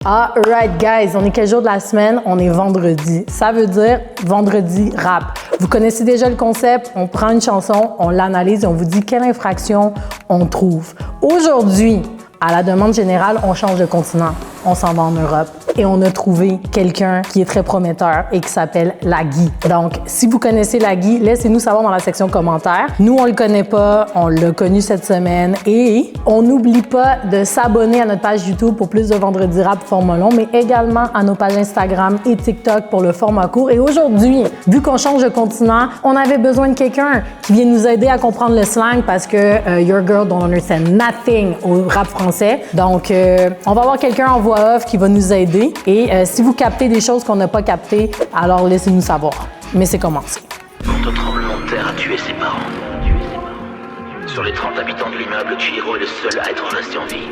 Alright guys, on est quel jour de la semaine? On est vendredi. Ça veut dire vendredi rap. Vous connaissez déjà le concept, on prend une chanson, on l'analyse et on vous dit quelle infraction on trouve. Aujourd'hui, à la demande générale, on change de continent. On s'en va en Europe et on a trouvé quelqu'un qui est très prometteur et qui s'appelle Lagui. Donc, si vous connaissez Lagui, laissez-nous savoir dans la section commentaires. Nous, on le connaît pas, on l'a connu cette semaine et on n'oublie pas de s'abonner à notre page YouTube pour plus de Vendredi Rap format long, mais également à nos pages Instagram et TikTok pour le format court. Et aujourd'hui, vu qu'on change de continent, on avait besoin de quelqu'un qui vienne nous aider à comprendre le slang parce que Your Girl don't understand nothing au rap français. Donc, on va avoir quelqu'un en voix off qui va nous aider. Et si vous captez des choses qu'on n'a pas captées, alors laissez-nous savoir. Mais c'est commencé. Un tremblement de terre a tué ses parents. Sur les 30 habitants de l'immeuble, Chihiro est le seul à être resté en vie.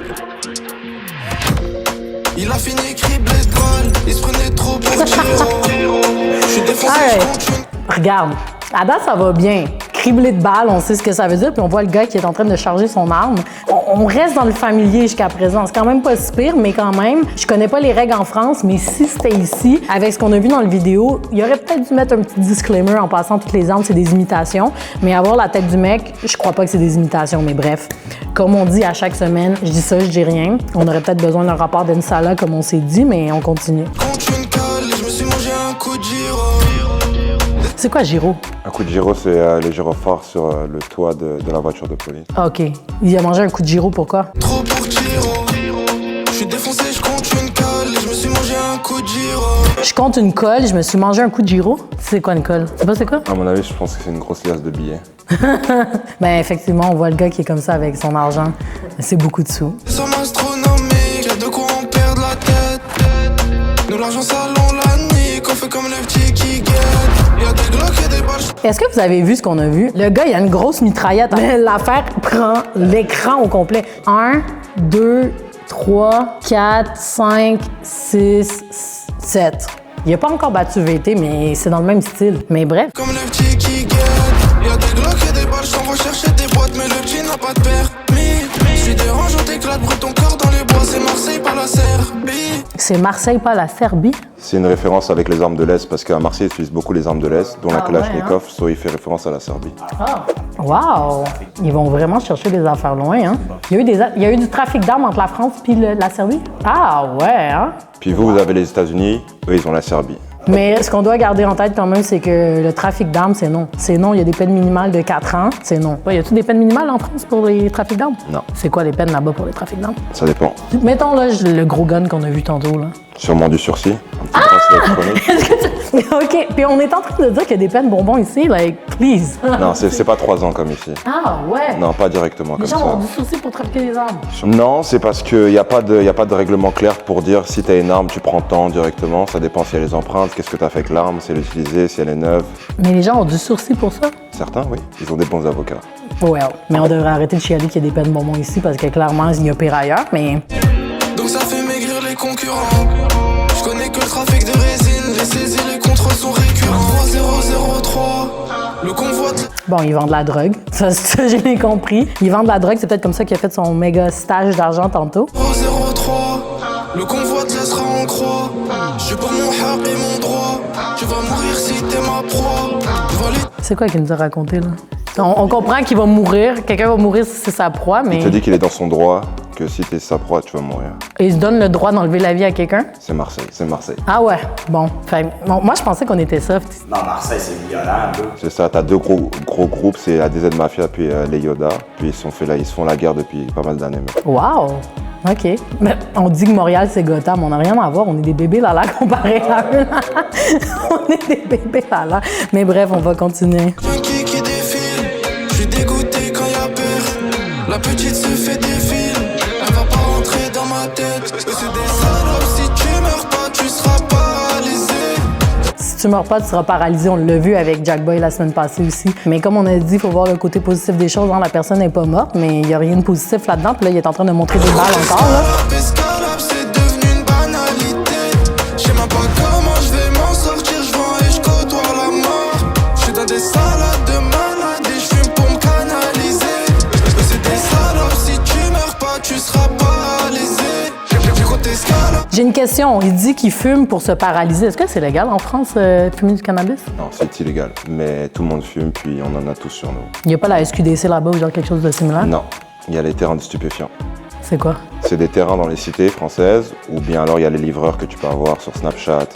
Il a fini criblé de balles, il se prenait trop pour Chihiro. Je suis défoncé, je compte une... Regarde, à date, ça va bien. Criblé de balles, on sait ce que ça veut dire, puis on voit le gars qui est en train de charger son arme. On reste dans le familier jusqu'à présent. C'est quand même pas si pire, mais quand même, je connais pas les règles en France, mais si c'était ici, avec ce qu'on a vu dans le vidéo, il aurait peut-être dû mettre un petit disclaimer en passant toutes les armes, c'est des imitations. Mais avoir la tête du mec, je crois pas que c'est des imitations, mais bref. Comme on dit à chaque semaine, je dis ça, je dis rien. On aurait peut-être besoin d'un rapport d'Ensala, comme on s'est dit, mais on continue. Contre une colle, je me suis mangé un coup de gyro. C'est quoi gyro? Un coup de gyro, c'est les gyrophares sur le toit de la voiture de police. Ah, OK. Il a mangé un coup de gyro, pourquoi? Trop pour Chihiro. Je suis défoncé, je compte une colle, je me suis mangé un coup de gyro. Je compte une colle, je me suis mangé un coup de gyro. C'est quoi une colle? Tu sais pas c'est quoi? À mon avis, je pense que c'est une grosse liasse de billets. Ben effectivement, on voit le gars qui est comme ça avec son argent. C'est beaucoup de sous. Des sommes astronomiques, y'a de quoi en perdre la tête. Nous l'argent salon la nique, on fait comme le petit qui guette. Y'a des glocks et des balles. Est-ce que vous avez vu ce qu'on a vu? Le gars, il a une grosse mitraillette. L'affaire prend l'écran au complet. 1, 2, 3, 4, 5, 6, 7. Il a pas encore battu VT, mais c'est dans le même style. Mais bref. Comme le petit qui guette. Y'a des glocks et des balles, j'envoie chercher des boîtes, mais le petit n'a pas de permis. J'suis dérange, on t'éclate, brûle ton corps dans les bois, c'est Marseille, pas la Serbie. C'est Marseille, pas la Serbie? C'est une référence avec les armes de l'Est, parce qu'à Marseille, ils utilisent beaucoup les armes de l'Est, dont la Kalachnikov, soit il fait référence à la Serbie. Ah! Wow! Ils vont vraiment chercher des affaires loin, hein? Il y a eu du trafic d'armes entre la France et la Serbie? Ah ouais, hein? Puis vous avez les États-Unis, eux, ils ont la Serbie. Mais ce qu'on doit garder en tête quand même, c'est que le trafic d'armes, c'est non. C'est non, il y a des peines minimales de 4 ans, c'est non. Ouais, y a-t-il des peines minimales en France pour les trafics d'armes? Non. C'est quoi les peines là-bas pour les trafics d'armes? Ça dépend. Mettons là le gros gun qu'on a vu tantôt, là. Sûrement du sursis, un petit bracelet électronique. OK, puis on est en train de dire qu'il y a des peines bonbons ici, like, please. Non, c'est pas 3 ans comme ici. Ah ouais? Non, pas directement Les comme gens ont ça. du souci pour trafiquer des armes. Non, c'est parce qu'il n'y a pas de règlement clair pour dire si tu as une arme, tu prends tant directement. Ça dépend si elle a les empreintes, qu'est-ce que tu as fait avec l'arme, si elle est utilisée, si elle est neuve. Mais les gens ont du sursis pour ça? Certains, oui. Ils ont des bons avocats. Well, mais on devrait arrêter de chialer qu'il y a des peines bonbons ici parce que clairement, il y a pire ailleurs, mais... Donc ça fait maigrir les concurrents. Je connais que le trafic de résine, les saisies, les contrôles sont récurrents. 3003, le convoi de... Bon, ils vendent de la drogue. Ça, j'ai bien compris. Ils vendent de la drogue, c'est peut-être comme ça qu'il a fait son méga stage d'argent tantôt. 003, le convoi te laissera en croix. Je suis pour mon haq et mon droit. Tu vas mourir si t'es ma proie. Voler. C'est quoi qu'il nous a raconté, là? On comprend qu'il va mourir. Quelqu'un va mourir si c'est sa proie, mais... Il te dit qu'il est dans son droit, que si t'es sa proie, tu vas mourir. Et il se donne le droit d'enlever la vie à quelqu'un? C'est Marseille, c'est Marseille. Ah ouais, bon. Bon, moi, je pensais qu'on était soft. Non, Marseille, c'est violent, là. C'est ça, t'as 2 gros groupes, c'est ADZ Mafia puis les Yoda. Puis ils se font la guerre depuis pas mal d'années maintenant. Wow! OK. Mais on dit que Montréal, c'est Gotham. On n'a rien à voir. On est des bébés là comparé à eux. On est des bébés là. Mais bref, on va continuer. Funky qui défile. Je suis dégoûté quand y'a peur. La petite se fait des films. Elle va pas rentrer dans ma tête. C'est des salopes. Si tu meurs pas, tu seras paralysé. Si tu meurs pas, tu seras paralysé. On l'a vu avec Jack Boy la semaine passée aussi. Mais comme on a dit, il faut voir le côté positif des choses. Hein. La personne n'est pas morte, mais il n'y a rien de positif là-dedans. Puis là, il est en train de montrer des balles encore. Là. Escalade, c'est devenu une banalité. Je sais même pas comment je vais m'en sortir. Je vends et je côtoie la mort. Je suis dans des salades de malade et je fume pour me canaliser. C'est des salopes. Si tu meurs pas, tu seras paralysé. J'ai côté escalade. J'ai une question. Il dit qu'il fume pour se paralyser. Est-ce que c'est légal en France, fumer du cannabis? Non, c'est illégal. Mais tout le monde fume, puis on en a tous sur nous. Il n'y a pas la SQDC là-bas ou genre quelque chose de similaire? Non, il y a les terrains de stupéfiants. C'est quoi? C'est des terrains dans les cités françaises, ou bien alors il y a les livreurs que tu peux avoir sur Snapchat,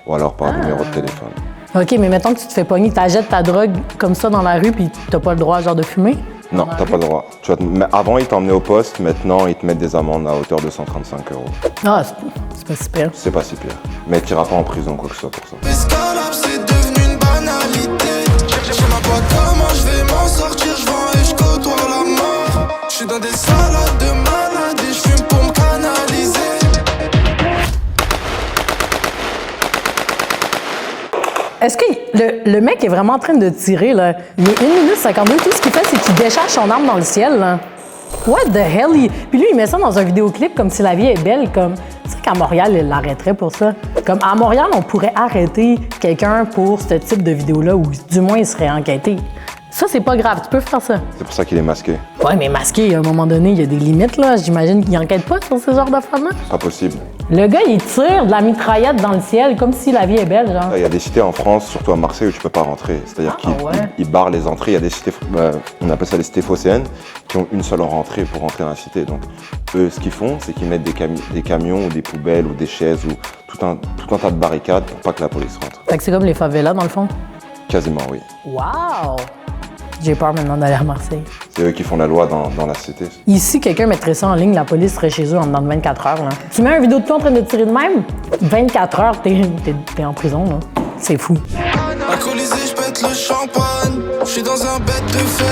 ou alors par numéro de téléphone. OK, mais mettons que tu te fais pogner, t'achètes ta drogue comme ça dans la rue, puis t'as pas le droit genre de fumer? Non, t'as pas le droit. Mais avant, ils t'emmenaient au poste, maintenant, ils te mettent des amendes à hauteur de 135 €. Ah, c'est pas super. C'est pas si pire. Mais t'iras pas en prison, quoi que ce soit pour ça. Escalade, c'est devenu une banalité. Je sais même pas comment je vais m'en sortir, je vends et je côtoie la mort. Je suis dans des salades de malades et je fume pour me canaliser. Est-ce que le mec est vraiment en train de tirer, là? Il est 1 minute 52, tout ce qu'il fait, c'est qu'il décharge son arme dans le ciel, là. What the hell? Puis lui, il met ça dans un vidéoclip comme si la vie est belle, comme... C'est vrai qu'à Montréal, il l'arrêterait pour ça. Comme à Montréal, on pourrait arrêter quelqu'un pour ce type de vidéo-là, ou du moins, il serait enquêté. Ça, c'est pas grave, tu peux faire ça. C'est pour ça qu'il est masqué. Ouais, mais masqué, à un moment donné, il y a des limites, là. J'imagine qu'il enquête pas sur ce genre de femmes-là. Pas possible. Le gars, il tire de la mitraillette dans le ciel, comme si la vie est belle, genre. Il y a des cités en France, surtout à Marseille, où tu peux pas rentrer. C'est-à-dire qu'ils barrent les entrées. Il y a des cités, on appelle ça les cités phocéennes, qui ont une seule rentrée pour rentrer dans la cité. Donc, eux, ce qu'ils font, c'est qu'ils mettent des camions ou des poubelles ou des chaises ou tout un tas de barricades pour pas que la police rentre. Fait que c'est comme les favelas, dans le fond? Quasiment, oui. Wow! J'ai peur maintenant d'aller à Marseille. C'est eux qui font la loi dans la cité. Ici, quelqu'un mettrait ça en ligne, la police serait chez eux en dedans de 24 heures. Là. Tu mets une vidéo de toi en train de tirer de même, 24 heures, t'es en prison. Là. C'est fou. Alcoolisé, je pète le champagne. Je suis dans un bête de fer.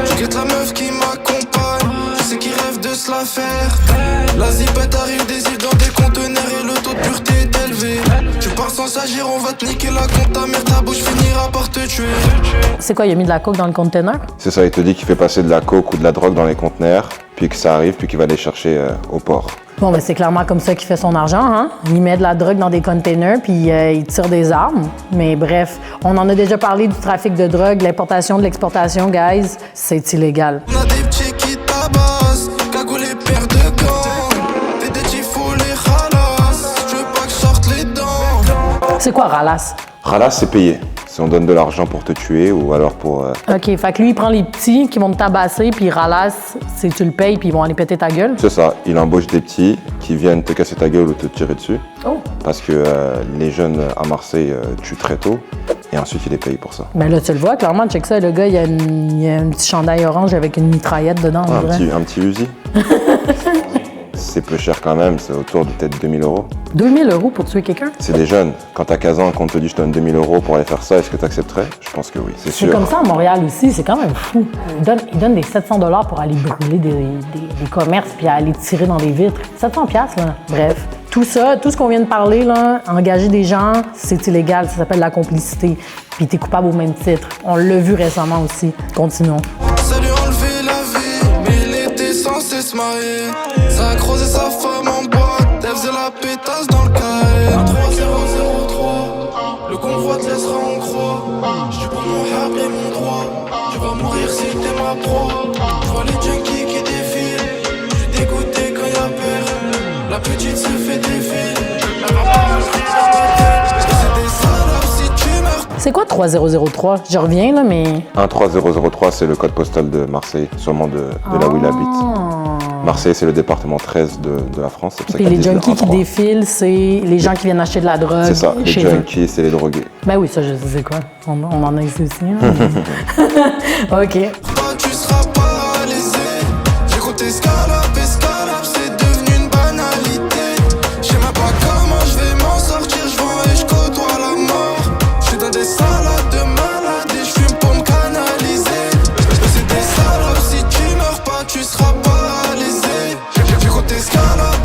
Je guette la meuf qui m'accompagne. Je sais qu'il rêve de se la faire. La zipette arrive des îles dans des conteneurs et le taux de pureté est élevé. Tu pars sans s'agir, on va te niquer la compte. Ta mère, ta bouche finira par te tuer. C'est quoi, il a mis de la coke dans le container? C'est ça, il te dit qu'il fait passer de la coke ou de la drogue dans les conteneurs, puis que ça arrive, puis qu'il va les chercher au port. Bon, ben c'est clairement comme ça qu'il fait son argent, hein? Il met de la drogue dans des containers, puis il tire des armes. Mais bref, on en a déjà parlé du trafic de drogue, l'importation, de l'exportation, guys. C'est illégal. On a des petits qui tabassent, cagoule les paires de gants. T'es des tifos, les ralas. Je veux pas que je sorte les dents. C'est quoi, ralasse? Ralasse, c'est payé. Si on donne de l'argent pour te tuer ou alors pour... OK, fait que lui, il prend les petits qui vont te tabasser, puis il ralasse, c'est tu le payes, puis ils vont aller péter ta gueule. C'est ça, il embauche des petits qui viennent te casser ta gueule ou te tirer dessus. Oh! Parce que les jeunes à Marseille tuent très tôt et ensuite il les paye pour ça. Ben là, tu le vois, clairement, check ça, le gars, il y a un petit chandail orange avec une mitraillette dedans, on dirait. Un petit Uzi. C'est peu cher quand même, c'est autour de peut-être 2 000 €. 2 000 € pour tuer quelqu'un? C'est des jeunes. Quand t'as 15 ans, qu'on te dit je te donne 2 000 € pour aller faire ça, est-ce que t'accepterais? Je pense que oui, c'est sûr. C'est comme ça à Montréal aussi, c'est quand même fou. Ils donnent des 700 $ pour aller brûler des commerces puis aller tirer dans des vitres. 700 $, là. Bref. Tout ça, tout ce qu'on vient de parler, là, engager des gens, c'est illégal, ça s'appelle la complicité. Puis t'es coupable au même titre. On l'a vu récemment aussi. Continuons. Ça lui a enlevé la vie, mais il était censé se marier. Ça a creusé sa femme en boîte, elle faisait la pétasse dans le KM. 3003, le convoi te laissera en croix. J'suis pour mon hab et mon droit. Tu vas mourir si t'es ma proie. J'vois les junkies qui défilent. J'suis dégoûté quand y'a peur. La petite se fait défiler. C'est des salopes si tu meurs. C'est quoi 3003? Je reviens, là, mais... 13003, c'est le code postal de Marseille, sûrement de là où il habite. Marseille, c'est le département 13 de la France. C'est pour ça Puis qu'ils les disent le junkies qui 1-3. défilent, c'est les gens qui viennent acheter de la drogue. C'est ça, les chez eux. junkies, c'est les drogués. Ben oui, ça, je sais quoi. On en a ici aussi. Hein. OK. Tu seras paralysé. J'écoute escalope, c'est devenu une banalité. Je sais même pas comment je vais m'en sortir, je vends et je côtoie la mort. Je suis dans des salades de malades et je fume pour me canaliser. C'est des salopes, si tu meurs pas, tu seras paralysé. J'écoute escalope.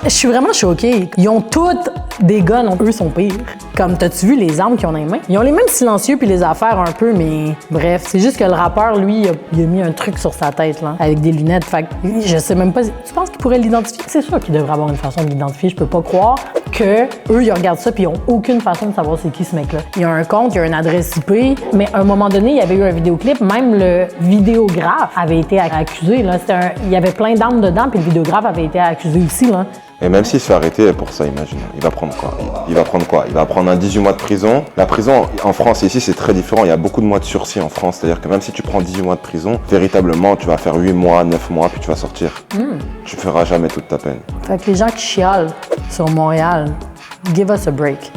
Je suis vraiment choquée. Ils ont toutes des guns, eux sont pires. Comme, t'as-tu vu les armes qu'ils ont dans les mains? Ils ont les mêmes silencieux puis les affaires un peu, mais bref. C'est juste que le rappeur, lui, il a mis un truc sur sa tête, là, avec des lunettes. Fait que je sais même pas. Tu penses qu'il pourrait l'identifier? C'est sûr qu'il devrait avoir une façon de l'identifier, je peux pas croire. que eux, ils regardent ça puis ils ont aucune façon de savoir c'est qui ce mec-là. Il y a un compte, il y a une adresse IP, mais à un moment donné, il y avait eu un vidéoclip, même le vidéographe avait été accusé. Là. Il y avait plein d'armes dedans, puis le vidéographe avait été accusé aussi. Là. Et même s'il se fait arrêter pour ça, imagine, il va prendre quoi? Il va prendre quoi? Il va prendre un 18 mois de prison. La prison, en France, ici, c'est très différent. Il y a beaucoup de mois de sursis en France. C'est-à-dire que même si tu prends 18 mois de prison, véritablement, tu vas faire 8 mois, 9 mois, puis tu vas sortir. Tu ne feras jamais toute ta peine. Fait que les gens qui chialent sur Montréal, give us a break.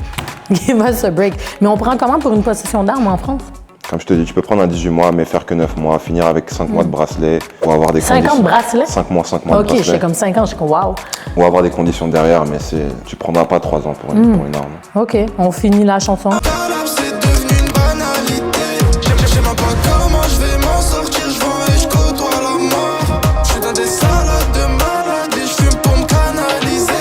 Give us a break. Mais on prend comment pour une possession d'armes en France? Comme je te dis, tu peux prendre un 18 mois, mais faire que 9 mois, finir avec 5 mois de bracelet, ou avoir des 5 ans de bracelet? 5 mois de bracelet. Ok, j'étais comme 5 ans, je suis comme wow. Ou avoir des conditions derrière, mais tu prendras pas 3 ans pour une arme. Ok, on finit la chanson. C'est devenu une banalité. Je sais même pas comment je vais m'en sortir. Je vends et je côtoie la mort. Je suis dans des salades de malades et je fume pour me canaliser.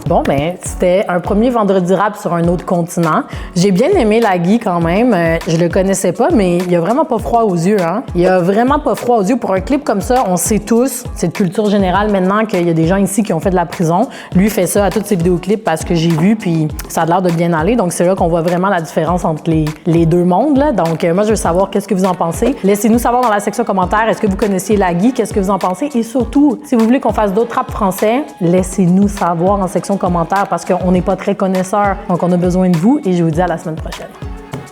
Bon, ben, c'était un premier vendredi rap sur un autre continent. J'ai bien aimé Lagui quand même. Je le connaissais pas, mais il a vraiment pas froid aux yeux, hein. Il a vraiment pas froid aux yeux. Pour un clip comme ça, on sait tous, c'est de culture générale maintenant qu'il y a des gens ici qui ont fait de la prison. Lui fait ça à tous ses vidéoclips parce que j'ai vu, puis ça a l'air de bien aller. Donc, c'est là qu'on voit vraiment la différence entre les deux mondes, là. Donc, moi, je veux savoir qu'est-ce que vous en pensez. Laissez-nous savoir dans la section commentaires, est-ce que vous connaissiez Lagui? Qu'est-ce que vous en pensez? Et surtout, si vous voulez qu'on fasse d'autres rap français, laissez-nous savoir en section commentaires parce qu'on n'est pas très connaisseurs. Donc, on a besoin de vous et je vous dis à la semaine prochaine.